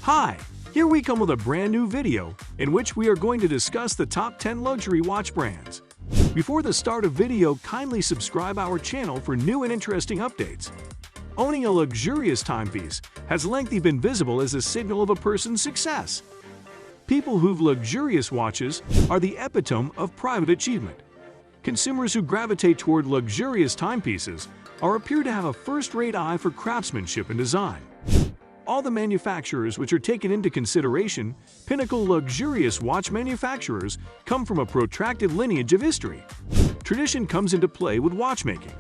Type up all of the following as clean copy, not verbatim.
Hi! Here we come with a brand new video in which we are going to discuss the top 10 luxury watch brands. Before the start of video, kindly subscribe our channel for new and interesting updates. Owning a luxurious timepiece has lengthy been visible as a signal of a person's success. People who've luxurious watches are the epitome of private achievement. Consumers who gravitate toward luxurious timepieces appear to have a first-rate eye for craftsmanship and design. All the manufacturers which are taken into consideration, pinnacle luxurious watch manufacturers, come from a protracted lineage of history. Tradition comes into play with watchmaking,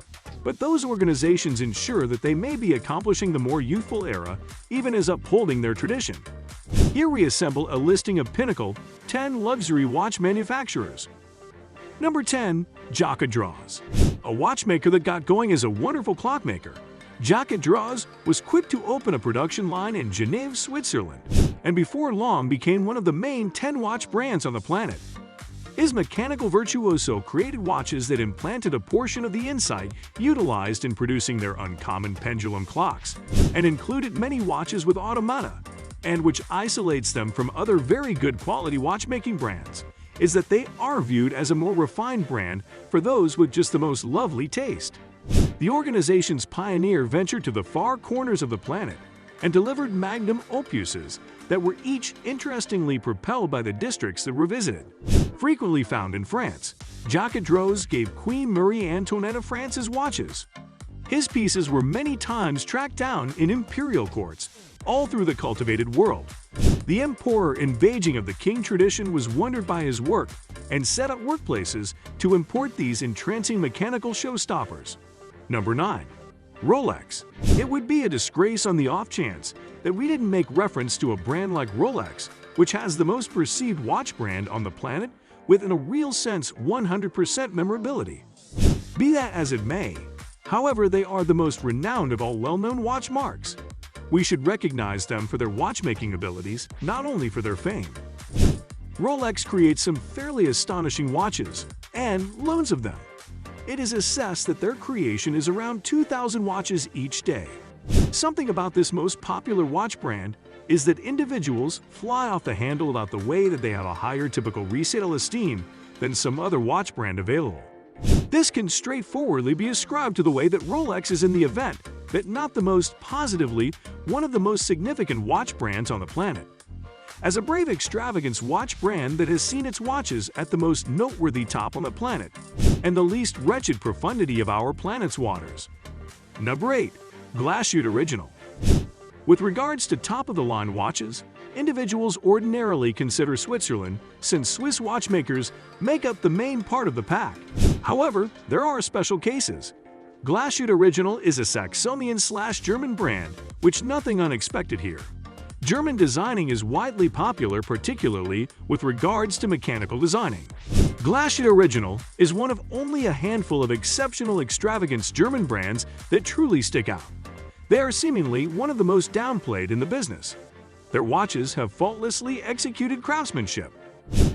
but those organizations ensure that they may be accomplishing the more youthful era even as upholding their tradition. Here we assemble a listing of pinnacle 10 luxury watch manufacturers. Number 10. Jacques Droz. A watchmaker that got going as a wonderful clockmaker, Jacques Droz was quick to open a production line in Geneva, Switzerland, and before long became one of the main 10 watch brands on the planet. His mechanical virtuoso created watches that implanted a portion of the insight utilized in producing their uncommon pendulum clocks, and included many watches with automata, and which isolates them from other very good quality watchmaking brands, is that they are viewed as a more refined brand for those with just the most lovely taste. The organization's pioneer ventured to the far corners of the planet and delivered magnum opuses that were each interestingly propelled by the districts that were visited. Frequently found in France, Jacques Droz gave Queen Marie Antoinette of France's watches. His pieces were many times tracked down in imperial courts, all through the cultivated world. The emperor in Beijing of the Qing tradition was wondered by his work and set up workplaces to import these entrancing mechanical showstoppers. Number 9. Rolex. It would be a disgrace on the off chance that we didn't make reference to a brand like Rolex, which has the most perceived watch brand on the planet with, in a real sense, 100% memorability. Be that as it may, however, they are the most renowned of all well-known watch marks. We should recognize them for their watchmaking abilities, not only for their fame. Rolex creates some fairly astonishing watches, and loads of them. It is assessed that their creation is around 2,000 watches each day. Something about this most popular watch brand is that individuals fly off the handle about the way that they have a higher typical resale esteem than some other watch brand available. This can straightforwardly be ascribed to the way that Rolex is in the event that not the most positively one of the most significant watch brands on the planet. As a brave extravagance watch brand that has seen its watches at the most noteworthy top on the planet and the least wretched profundity of our planet's waters. Number 8. Glashütte Original. With regards to top-of-the-line watches, individuals ordinarily consider Switzerland, since Swiss watchmakers make up the main part of the pack. However, there are special cases. Glashütte Original is a Saxonian/German brand, which nothing unexpected here. German designing is widely popular, particularly with regards to mechanical designing. Glashütte Original is one of only a handful of exceptional extravagance German brands that truly stick out. They are seemingly one of the most downplayed in the business. Their watches have faultlessly executed craftsmanship.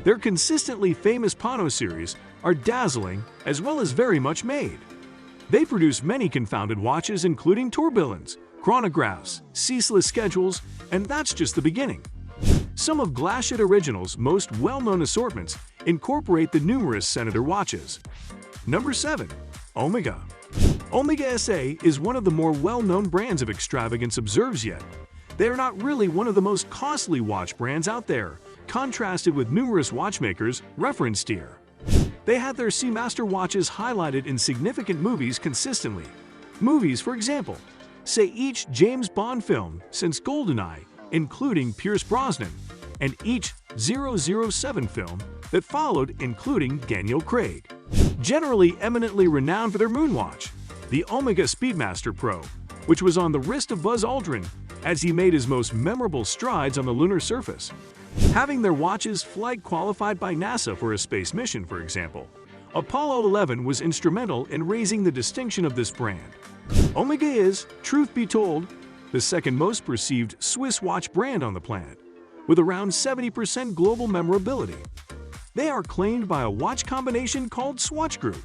Their consistently famous Pano series are dazzling as well as very much made. They produce many confounded watches including tourbillons, chronographs, ceaseless schedules, and that's just the beginning. Some of Glashütte Original's most well-known assortments incorporate the numerous Senator watches. Number 7. Omega. Omega SA is one of the more well-known brands of extravagance observed yet. They are not really one of the most costly watch brands out there, contrasted with numerous watchmakers referenced here. They had their Seamaster watches highlighted in significant movies consistently. Movies, for example, say each James Bond film since GoldenEye, including Pierce Brosnan, and each 007 film that followed, including Daniel Craig. Generally eminently renowned for their moonwatch, the Omega Speedmaster Pro, which was on the wrist of Buzz Aldrin as he made his most memorable strides on the lunar surface. Having their watches flight qualified by NASA for a space mission, for example, Apollo 11 was instrumental in raising the distinction of this brand. Omega is, truth be told, the second most perceived Swiss watch brand on the planet, with around 70% global memorability. They are claimed by a watch combination called Swatch Group.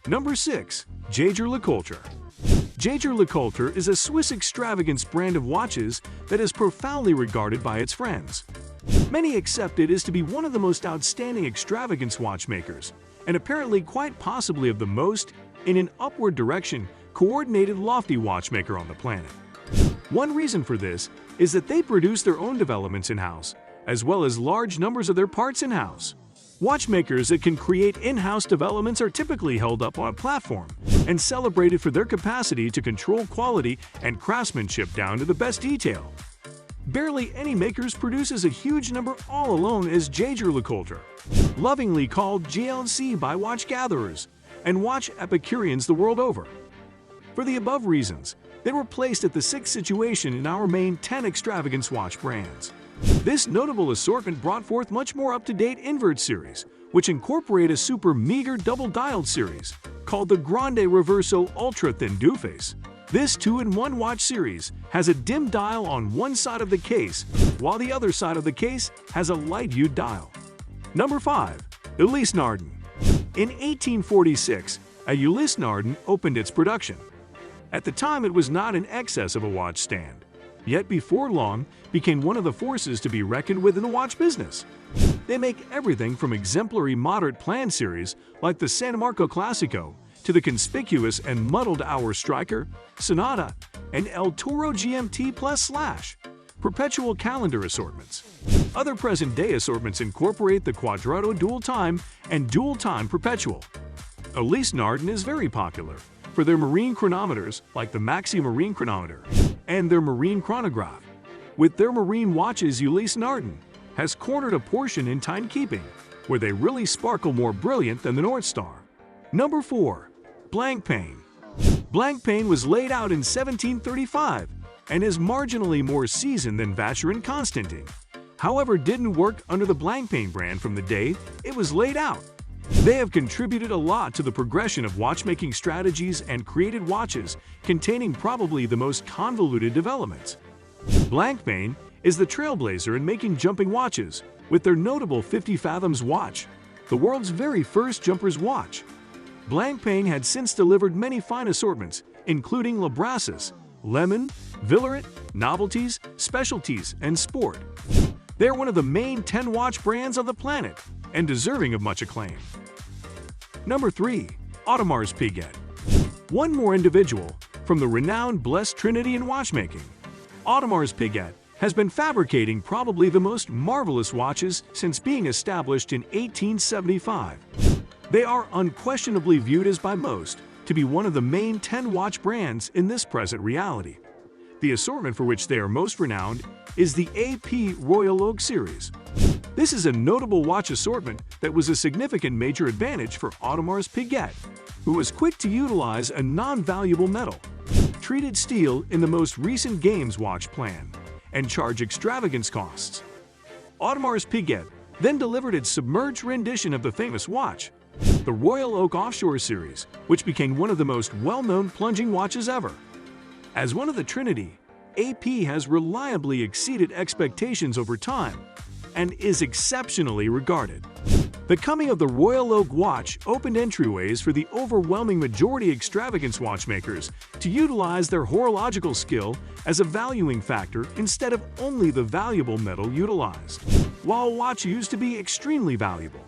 Number 6. Jaeger LeCoultre. Jaeger-LeCoultre is a Swiss extravagance brand of watches that is profoundly regarded by its friends. Many accept it as to be one of the most outstanding extravagance watchmakers, and apparently quite possibly of the most, in an upward direction, coordinated lofty watchmaker on the planet. One reason for this is that they produce their own developments in-house, as well as large numbers of their parts in-house. Watchmakers that can create in-house developments are typically held up on a platform and celebrated for their capacity to control quality and craftsmanship down to the best detail. Barely any makers produces a huge number all alone as Jaeger-LeCoultre, lovingly called JLC by watch gatherers and watch epicureans the world over. For the above reasons, they were placed at the 6th situation in our main 10 extravagance watch brands. This notable assortment brought forth much more up-to-date invert series, which incorporate a super meager double-dialed series called the Grande Reverso Ultra Thin Deux-Face. This 2-in-1 watch series has a dim dial on one side of the case, while the other side of the case has a light-hued dial. Number 5. Ulysse Nardin. In 1846, a Ulysse Nardin opened its production. At the time, it was not in excess of a watch stand, yet before long became one of the forces to be reckoned with in the watch business. They make everything from exemplary moderate plan series like the San Marco Classico to the conspicuous and muddled Hour Striker, Sonata, and El Toro GMT Plus / perpetual calendar assortments. Other present-day assortments incorporate the Quadrato Dual Time and Dual Time Perpetual. Ulysse Nardin is very popular for their marine chronometers like the Maxi Marine Chronometer and their marine chronograph. With their marine watches, Ulysse Nardin has cornered a portion in timekeeping, where they really sparkle more brilliant than the North Star. Number 4. Blancpain. Blancpain was laid out in 1735 and is marginally more seasoned than Vacheron Constantin. However, didn't work under the Blancpain brand from the day it was laid out. They have contributed a lot to the progression of watchmaking strategies and created watches containing probably the most convoluted developments. Blancpain is the trailblazer in making jumping watches, with their notable 50 Fathoms watch, the world's very first jumper's watch. Blancpain had since delivered many fine assortments, including La Brassus, Lemon, Villeret, Novelties, Specialties, and Sport. They are one of the main 10 watch brands on the planet and deserving of much acclaim. Number 3. Audemars Piguet. One more individual from the renowned Blessed Trinity in watchmaking. Audemars Piguet has been fabricating probably the most marvelous watches since being established in 1875. They are unquestionably viewed as by most to be one of the main 10 watch brands in this present reality. The assortment for which they are most renowned is the AP Royal Oak series. This is a notable watch assortment that was a significant major advantage for Audemars Piguet, who was quick to utilize a non-valuable metal, treated steel in the most recent games watch plan, and charge extravagance costs. Audemars Piguet then delivered its submerged rendition of the famous watch, the Royal Oak Offshore series, which became one of the most well-known plunging watches ever. As one of the Trinity, AP has reliably exceeded expectations over time and is exceptionally regarded. The coming of the Royal Oak watch opened entryways for the overwhelming majority extravagance watchmakers to utilize their horological skill as a valuing factor instead of only the valuable metal utilized. While a watch used to be extremely valuable,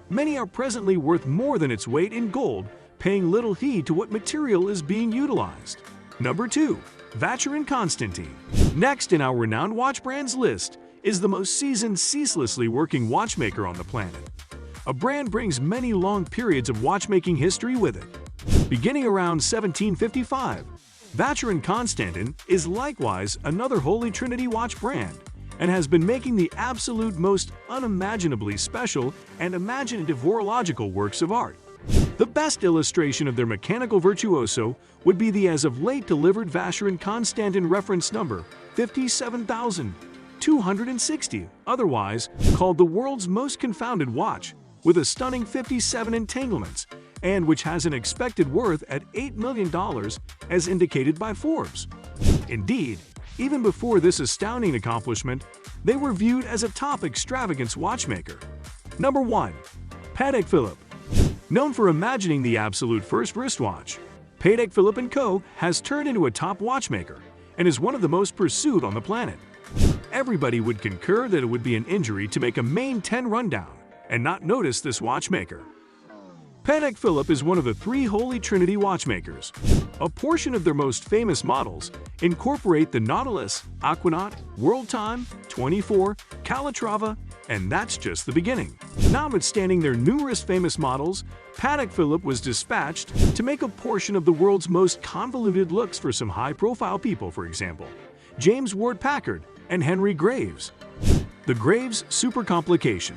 many are presently worth more than its weight in gold, paying little heed to what material is being utilized. Number 2. Vacheron Constantin. Next in our renowned watch brands list is the most seasoned, ceaselessly working watchmaker on the planet. A brand brings many long periods of watchmaking history with it. Beginning around 1755, Vacheron Constantin is likewise another Holy Trinity watch brand and has been making the absolute most unimaginably special and imaginative horological works of art. The best illustration of their mechanical virtuoso would be the as-of-late delivered Vacheron Constantin reference number 57,260, otherwise called the world's most confounded watch, with a stunning 57 entanglements, and which has an expected worth at $8 million as indicated by Forbes. Indeed, even before this astounding accomplishment, they were viewed as a top extravagance watchmaker. Number 1. Patek Philippe. Known for imagining the absolute first wristwatch, Patek Philippe & Co. has turned into a top watchmaker and is one of the most pursued on the planet. Everybody would concur that it would be an injury to make a main 10 rundown and not notice this watchmaker. Patek Philippe is one of the three Holy Trinity watchmakers. A portion of their most famous models incorporate the Nautilus, Aquanaut, World Time, 24, Calatrava, and that's just the beginning. Notwithstanding their numerous famous models, Patek Philippe was dispatched to make a portion of the world's most convoluted looks for some high-profile people, for example, James Ward Packard and Henry Graves. The Graves Super Complication.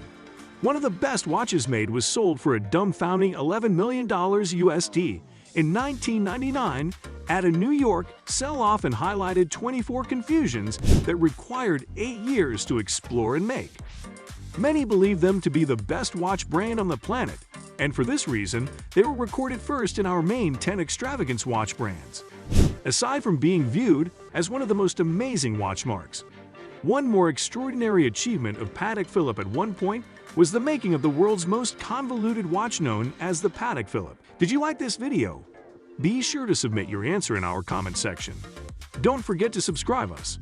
One of the best watches made was sold for a dumbfounding $11 million USD in 1999 at a New York sell-off and highlighted 24 confusions that required 8 years to explore and make. Many believe them to be the best watch brand on the planet, and for this reason, they were recorded first in our main 10 extravagance watch brands. Aside from being viewed as one of the most amazing watch marks, one more extraordinary achievement of Patek Philippe at one point was the making of the world's most convoluted watch known as the Patek Philippe. Did you like this video? Be sure to submit your answer in our comment section. Don't forget to subscribe us.